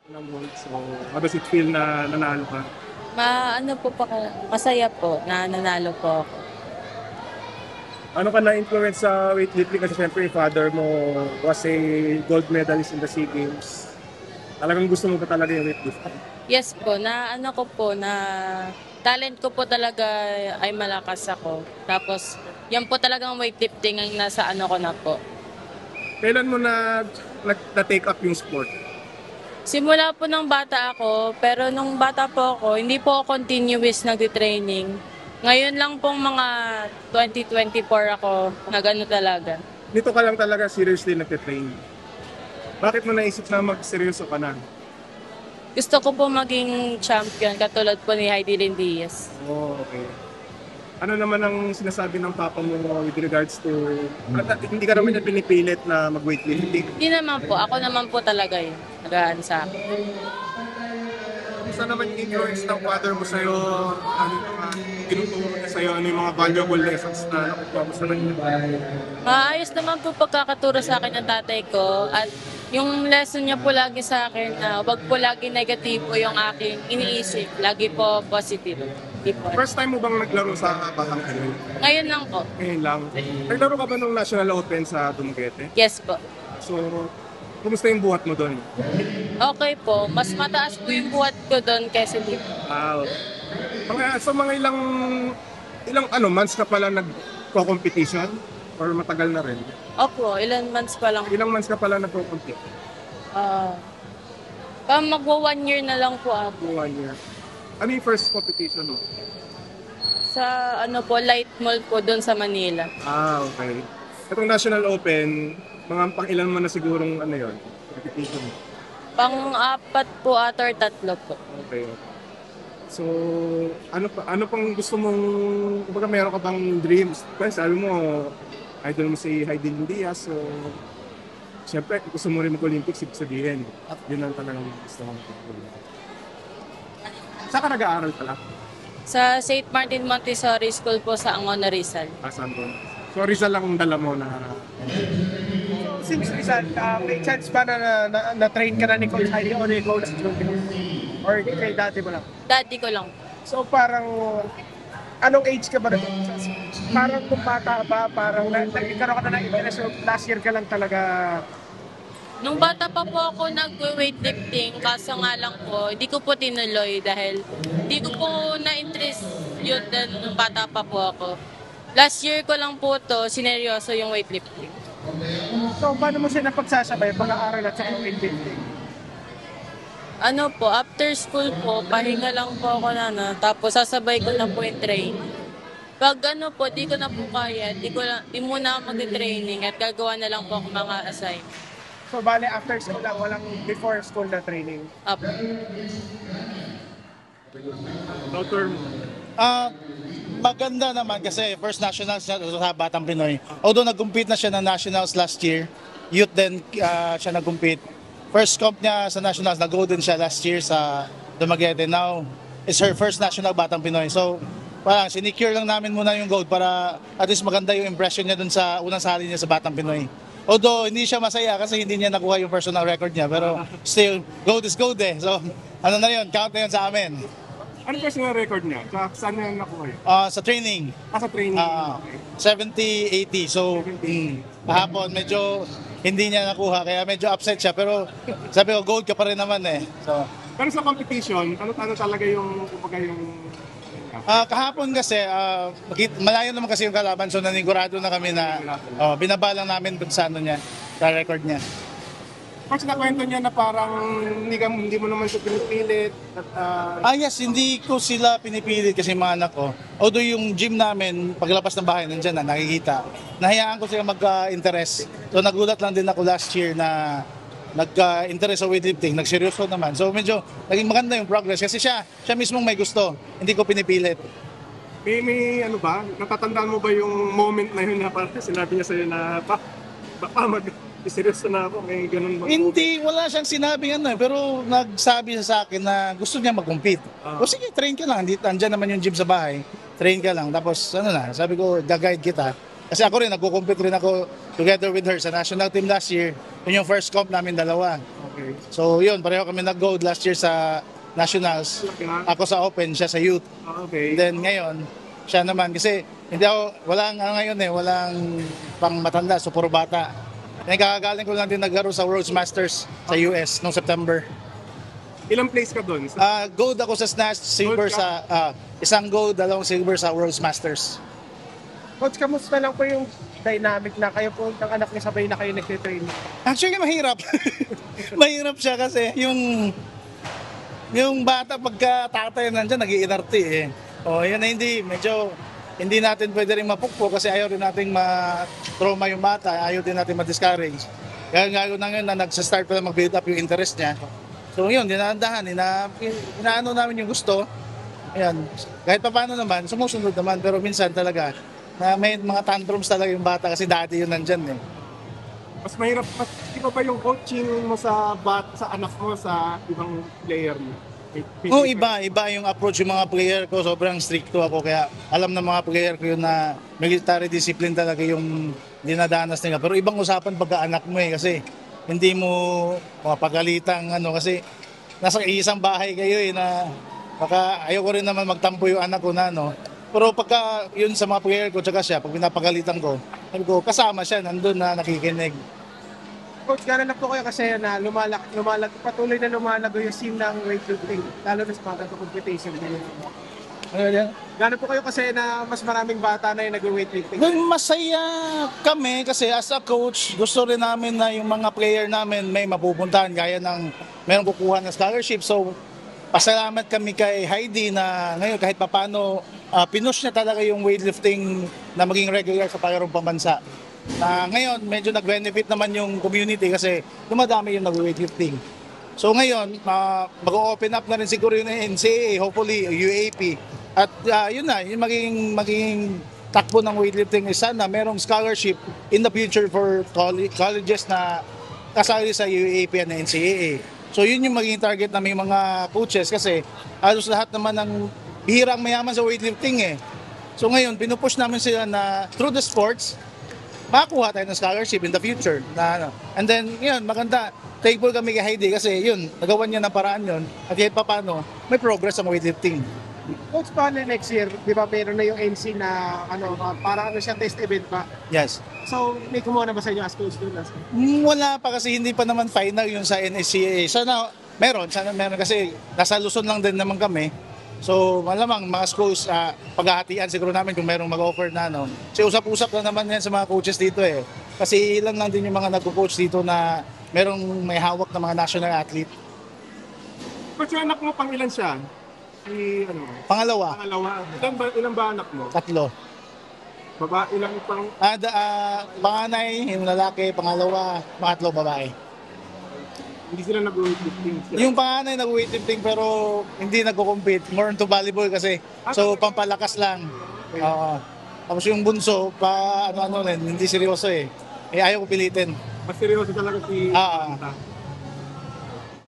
ng gold. So, how does it feel na nanalo ka? Ano po masaya po na nanalo po ako. Ano ka na-influence sa weightlifting kasi syempre yung father mo was a gold medalist in the SEA Games. Talagang gusto mo pa talaga yung weightlifting. Yes po, na ano ko po na talent ko po talaga ay malakas ako. Tapos, yan po talagang weightlifting ang nasa ano ko na po. Kailan mo na-take up yung sport? Simula po ng bata ako, pero nung bata po ako, hindi po ako continuous nagti-training. Ngayon lang pong mga 2024 ako nag-ano talaga. Dito ka lang talaga seriously nagte-train. Bakit mo naisip na mag-seryoso ka na? Gusto ko po maging champion katulad po ni Heidi Lynn Diaz. Oh, okay. Ano naman ang sinasabi ng papa mo with regards to hindi ka naman niya pinipilit na mag-weightlifting? Hindi naman po, ako naman po talaga yun. Nagaan sa akin. Kamusta naman yung influence ng father mo sa'yo? Ano yung mga tinuturo niya sa'yo? Ano yung mga valuable lessons na nakukuha mo sa kanya? Maayos naman po pagkakaturo sa akin ng tatay ko at yung lesson niya po lagi sa akin na wag po lagi negatibo yung aking iniisip. Lagi po positive. Di po. First time mo bang naglaro sa Batang Pinoy? Ngayon lang po. Ngayon lang. Naglaro ka ba ng National Open sa Dumaguete? Yes po. So, kumusta yung buhat mo doon? Okay po. Mas mataas po yung buhat ko doon kaysa dito. Mga ilang months ka pala nagko-competition? Or matagal na rin? Opo, ilan months pa lang. Ilang months ka pala nagko-compete? Ah, magwa 1 year na lang po ako. 1 year. Ano yung first competition mo? Sa ano po, Light Mall po doon sa Manila. Okay. Itong National Open, mga pang-ilan mo na sigurong ano yon competition mo? Pang-apat po or tatlo po. Okay. So, ano pang gusto mong, kumbaga meron ka bang dreams? Kasi sabi mo, idol mo si Heidi Diaz, so siyempre gusto mo rin mag-Olympics, ibig sabihin. Yun ang talagang gusto mong mag-Olympics. Saan ka nag-aaral pala? Sa St. Martin Montessori School po sa Angono, Rizal. Saan doon? So, Rizal lang ang dala mo na... Since Rizal, may chance ba na-train ka na ni Coach Heidi o ni Coach Joby? Or kay dati mo lang? Daddy ko lang. So parang, anong age ka ba na? Parang kung bata ba, parang nagkaroon ka na ng interest, so last year ka lang talaga. Nung bata pa po ako nag-weightlifting, kaso nga lang po, hindi ko po tinuloy dahil hindi ko po na-interest yun nung bata pa po ako. Last year ko lang po to, sineryoso yung weightlifting. So paano mo siya napagsasabay, pag-aaral at saka weightlifting? Ano po, after school po, pahinga lang po ako tapos sasabay ko na po yung training. Pag ano po, di ko na po kaya, di muna ako mag-training at gagawa na lang po ako mga assignment. So bale, after school lang, walang before school na training. Up. Doctor, Maganda naman kasi first nationals siya sa Batang Pinoy. Although nag-compete na siya ng nationals last year, youth din siya nag-compete. First comp niya sa nationals, nag-gold din siya last year sa Dumaguete. Now, it's her first national Batang Pinoy. So, parang sinecure lang namin muna yung gold para at least maganda yung impression niya dun sa unang sali niya sa Batang Pinoy. Although, hindi siya masaya kasi hindi niya nakuha yung personal record niya. Pero still, gold is gold eh. So, ano na yun, count na yun sa amin. ano personal record niya? Saan niya nakuha yun? Sa training, Sa training. Okay. 70-80. So, kahapon medyo hindi niya nakuha kaya medyo upset siya. Pero sabi ko, gold ka pa rin naman eh. So, Pero sa competition, ano talaga yung, kumbaga yung... kahapon kasi, malayo naman kasi yung kalaban. So, nanigurado na kami na binabalang namin kung sa ano niya, sa record niya. Kasi nakwento niya na parang hindi mo naman siya pinipilit. At, Yes, hindi ko sila pinipilit kasi mga anak ko. Although yung gym namin, paglabas ng bahay, nandyan na, nakikita. Nahayaan ko sila mag-interest. So nagulat lang din ako last year na nag-interest sa weightlifting, nagseryoso naman. So medyo naging maganda yung progress kasi siya mismong may gusto. Hindi ko pinipilit. may ano ba? Natatandaan mo ba yung moment na yun na parang sinabi niya sa'yo na seryoso na ako, may ganun ba? Hindi, wala siyang sinabi ano pero nagsabi siya sa akin na gusto niya mag-compete. O sige, train ka lang. Andyan naman yung gym sa bahay. Train ka lang. Tapos ano na, sabi ko, ga-guide kita. Kasi ako rin, nagko-compete rin ako together with her sa national team last year. Yun yung first comp namin dalawa. Okay. So yun, pareho kami nag-gold last year sa Nationals. Ako sa Open, siya sa Youth. Okay. Then ngayon, siya naman kasi hindi ako, walang ano ngayon walang pang matanda, so puro bata. Then kakagaling ko lang din naglaro sa World's Masters sa US noong September. Ilang place ka doon? Gold ako sa Snatch, silver Gold ka? sa isang gold, dalawang silver sa World's Masters. Coach, kamusta lang po yung dynamic na kayo po ng anak niya sabay na kayo nagtitrain? Actually, mahirap. Mahirap siya kasi yung bata pagka tatay nandiyan nag-iinarte eh. O yan na hindi natin pwede rin mapukpo kasi ayaw rin nating ma-trauma yung bata, ayaw din natin ma-discourage. Kaya ngayon na ngayon na nagsa-start pa na mag-build up yung interest niya. So yun, dinadahan, inaano namin yung gusto. Ayan, kahit pa paano naman, sumusunod naman, pero minsan talaga, na may mga tantrums talaga yung bata kasi dati yun nandyan eh. Mas mahirap, di ba yung coaching mo sa anak mo sa ibang player mo? Oo, iba yung approach yung mga player ko, sobrang stricto ako kaya alam ng mga player ko yun na military discipline talaga yung dinadanas nila. Pero ibang usapan pagka anak mo kasi hindi mo mapagalitan kasi nasa isang bahay kayo na baka ayoko rin naman magtampo yung anak ko Pero pagka yun sa mga player ko tsaka siya, pag pinapagalitan ko, sabi ko, kasama siya, nandun na nakikinig. Coach, gano'n na po kayo kasi na patuloy na lumalago yung scene ng weightlifting, lalo na sa mga ganito competition. Ano yan? Gano'n po kayo kasi na mas maraming bata na yung nag-weightlifting? Well, masaya kami kasi as a coach, gusto rin namin na yung mga player namin may mapupuntahan gaya ng meron kukuha ng scholarship. So, pasalamat kami kay Heidi na ngayon kahit papano pinush niya talaga yung weightlifting na maging regular sa paglarong pambansa. Ngayon, medyo nag-benefit naman yung community kasi dumadami yung nag-weightlifting. So ngayon, mag-open up na rin siguro yung NCAA, hopefully UAP. At yun na, yung magiging takbo ng weightlifting is sana merong scholarship in the future for colleges na kasali sa UAP and NCAA. So yun yung magiging target namin mga coaches kasi halos lahat naman ng bihirang mayaman sa weightlifting eh. So ngayon, pinupush namin sila na through the sports, makakuha tayo ng scholarship in the future. And then, yun, maganda. Thankful kami kay Heidi kasi yun, nagawa niya ng paraan yun. At kahit pa paano, may progress sa weightlifting. Coach, paano next year? Di ba meron na yung NC na para siya test event pa? Yes. So, may kumuha na ba sa inyo as coach doon? Wala pa kasi hindi pa naman final yung sa NSCAA. Sana meron kasi nasa Luzon lang din naman kami. So, malamang mga schools, paghahatian siguro namin kung merong mag-offer na. Kasi usap-usap lang naman yan sa mga coaches dito eh. Kasi ilan lang din yung mga nag-coach dito na merong may hawak na mga national athlete. Coach, yung anak mo pang ilan siya? Pangalawa, Ilan ba anak mo? 3. Ilang pang... Panganay, yung lalaki, pangalawa, pangatlo, babae. Hindi sila nag-weightlifting. Yung panganay nag-weightlifting pero hindi nagko-compete. More into volleyball kasi. So, pampalakas lang. Tapos yung bunso, hindi seryoso eh. Ayaw ko pilitin. Mas seryoso talaga si...